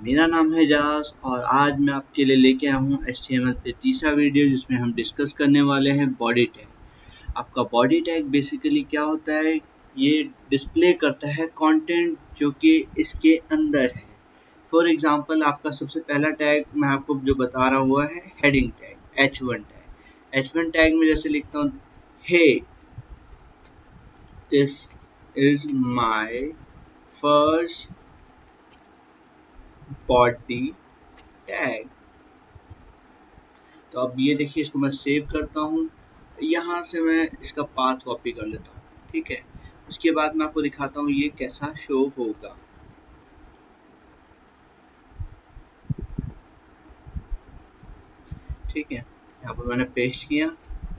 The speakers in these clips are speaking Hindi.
मेरा नाम है जास और आज मैं आपके लिए लेके आया हूँ HTML पे तीसरा वीडियो जिसमें हम डिस्कस करने वाले हैं बॉडी टैग। आपका बॉडी टैग बेसिकली क्या होता है, ये डिस्प्ले करता है कंटेंट जो कि इसके अंदर है। फॉर एग्जांपल आपका सबसे पहला टैग मैं आपको जो बता रहा हुआ है heading tag H1 tag. H1 tag में जैसे लिखता हूँ, hey this is my first body tag. तो अब ये देखिए, इसको मैं सेव करता हूँ, यहाँ से मैं इसका पाथ कॉपी कर लेता हूँ, ठीक है। उसके बाद मैं आपको दिखाता हूँ ये कैसा शो होगा। ठीक है, यहाँ पर मैंने पेस्ट किया,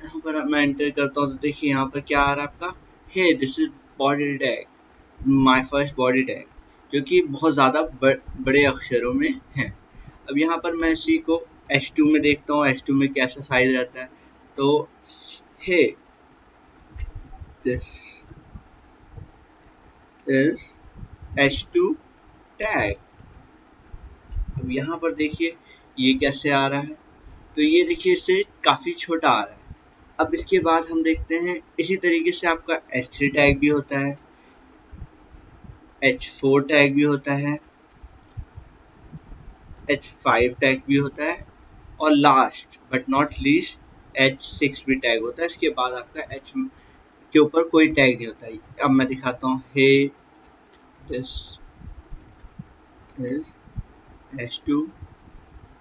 यहाँ पर मैं एंटर करता हूँ तो देखिए यहाँ पर क्या आ रहा है आपका, hey this is body tag, my first body tag, जो कि बहुत ज़्यादा बड़े अक्षरों में है। अब यहाँ पर मैं इसी को H2 में देखता हूँ, H2 में कैसा साइज रहता है। तो हे दिस इज H2 टैग। अब यहाँ पर देखिए ये कैसे आ रहा है, तो ये देखिए इससे काफ़ी छोटा आ रहा है। अब इसके बाद हम देखते हैं इसी तरीके से आपका H3 टैग भी होता है, H4 टैग भी होता है, H5 टैग भी होता है और last but not least H6 भी टैग होता है। इसके बाद आपका H के ऊपर कोई टैग नहीं होता है। अब मैं दिखाता हूँ, hey this is H2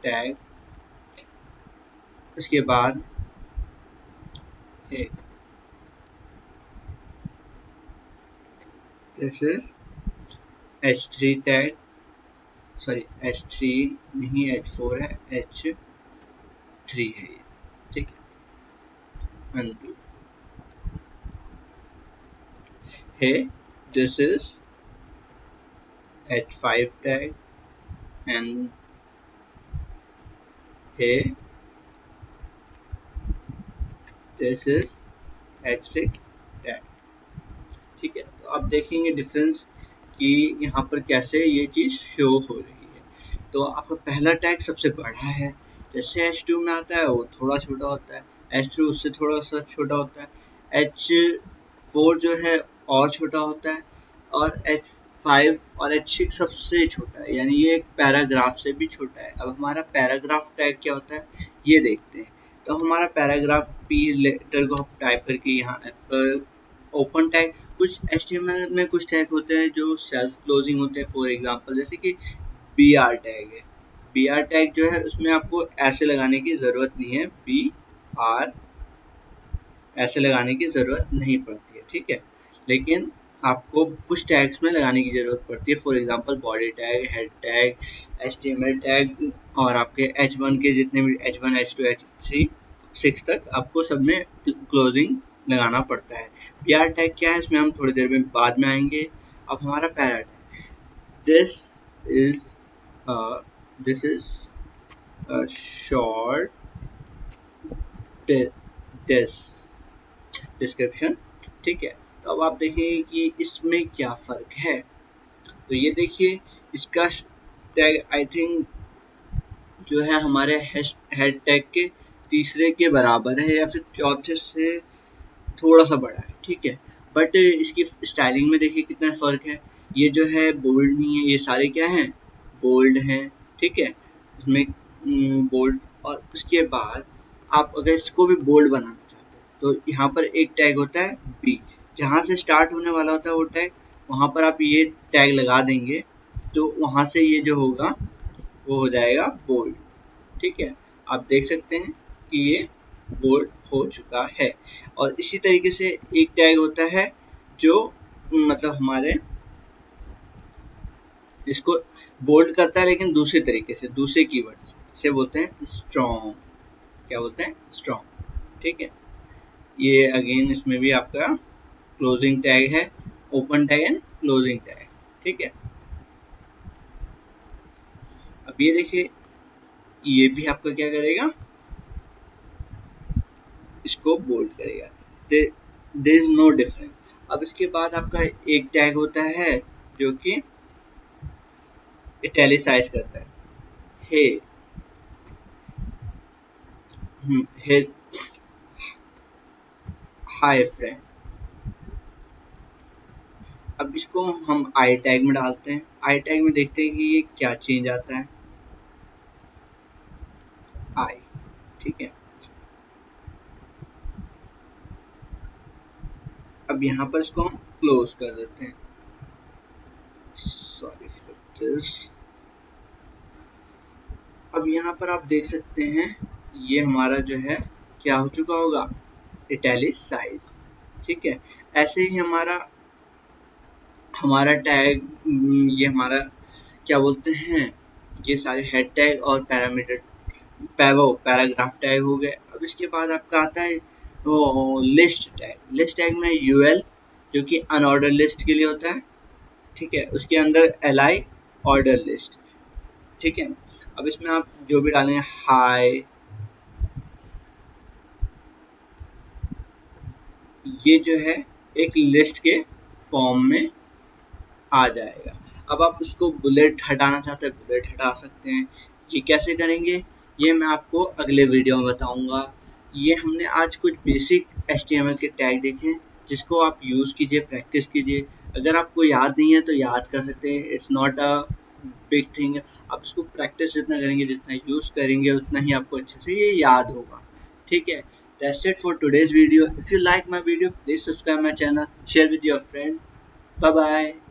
tag, उसके बाद hey this is H3 tag, sorry H3 नहीं H4 है, H3 है ये, ठीक है। Undo, hey this is H5 tag and hey this is H6 tag, ठीक है। तो आप देखेंगे डिफरेंस कि यहाँ पर कैसे ये चीज़ शो हो रही है। तो आपका पहला टैग सबसे बड़ा है, जैसे H2 में आता है वो थोड़ा छोटा होता है, H3 उससे थोड़ा सा छोटा होता है, H4 जो है और छोटा होता है, और H5 और H6 सबसे छोटा है, यानी ये एक पैराग्राफ से भी छोटा है। अब हमारा पैराग्राफ टैग क्या होता है ये देखते हैं। तो हमारा पैराग्राफ पी लेटर को हम टाइप करके यहाँ ओपन टैग, कुछ HTML में कुछ टैग होते हैं जो सेल्फ क्लोजिंग होते हैं। फॉर एग्जांपल जैसे कि BR टैग है, BR टैग जो है उसमें आपको ऐसे लगाने की ज़रूरत नहीं है, BR ऐसे लगाने की ज़रूरत नहीं पड़ती है, ठीक है। लेकिन आपको कुछ टैग्स में लगाने की ज़रूरत पड़ती है। For example body tag, head tag, HTML tag और आपके H1 के जितने भी H1, H2, H3, 6 तक आपको सब में क्लोजिंग लगाना पड़ता है। BR टैग क्या है इसमें हम थोड़ी देर में बाद में आएंगे। अब हमारा para tag, this is short description, ठीक है। तो अब आप देखेंगे कि इसमें क्या फ़र्क है। तो ये देखिए इसका टैग आई थिंक जो है हमारे हेड टैग के तीसरे के बराबर है या फिर चौथे से थोड़ा सा बड़ा है, ठीक है। बट इसकी स्टाइलिंग में देखिए कितना फ़र्क है। ये जो है बोल्ड नहीं है, ये सारे क्या हैं, बोल्ड हैं, ठीक है। इसमें बोल्ड, और उसके बाद आप अगर इसको भी बोल्ड बनाना चाहते हो तो यहाँ पर एक टैग होता है बी, जहाँ से स्टार्ट होने वाला होता है वो टैग, वहाँ पर आप ये टैग लगा देंगे तो वहाँ से ये जो होगा वो हो जाएगा बोल्ड, ठीक है। आप देख सकते हैं कि ये बोल्ड हो चुका है। और इसी तरीके से एक टैग होता है जो मतलब हमारे इसको बोल्ड करता है लेकिन दूसरे तरीके से, दूसरे कीवर्ड से बोलते हैं स्ट्रॉन्ग। क्या बोलते हैं, स्ट्रॉन्ग, ठीक है। ये अगेन इसमें भी आपका क्लोजिंग टैग है, open tag and closing tag, ठीक है। अब ये देखिए ये भी आपका क्या करेगा, इसको बोल्ड करेगा, देयर इज नो डिफरेंस। अब इसके बाद आपका एक टैग होता है जो कि इटैलिसाइज करता है। हे, हे, हाय फ्रेंड। अब इसको हम आई टैग में डालते हैं। आई टैग में देखते हैं कि ये क्या चेंज आता है। आई, ठीक है। अब यहाँ पर इसको हम क्लोज कर देते हैं। Sorry for this. अब यहाँ पर आप देख सकते हैं ये हमारा जो है क्या हो चुका होगा, इटैलिसाइज, ठीक है। ऐसे ही हमारा हमारा टैग, ये हमारा क्या बोलते हैं, ये सारे हेड टैग और पैरामीटर पैराग्राफ टैग हो गए। अब इसके बाद आपका आता है वो लिस्ट टैग। लिस्ट टैग में यूएल जो कि अनऑर्डर लिस्ट के लिए होता है, ठीक है। उसके अंदर एलआई ऑर्डर लिस्ट, ठीक है। अब इसमें आप जो भी डालेंगे हाई, ये जो है एक लिस्ट के फॉर्म में आ जाएगा। अब आप उसको बुलेट हटाना चाहते हैं, बुलेट हटा सकते हैं। ये कैसे करेंगे ये मैं आपको अगले वीडियो में बताऊंगा। ये हमने आज कुछ बेसिक HTML के टैग देखे जिसको आप यूज़ कीजिए, प्रैक्टिस कीजिए। अगर आपको याद नहीं है तो याद कर सकते हैं, it's not a big thing. आप इसको प्रैक्टिस जितना करेंगे, जितना यूज़ करेंगे, उतना ही आपको अच्छे से ये याद होगा, ठीक है। That's it for today's video. If you like my video, please subscribe my channel, share with your friend. Bye bye.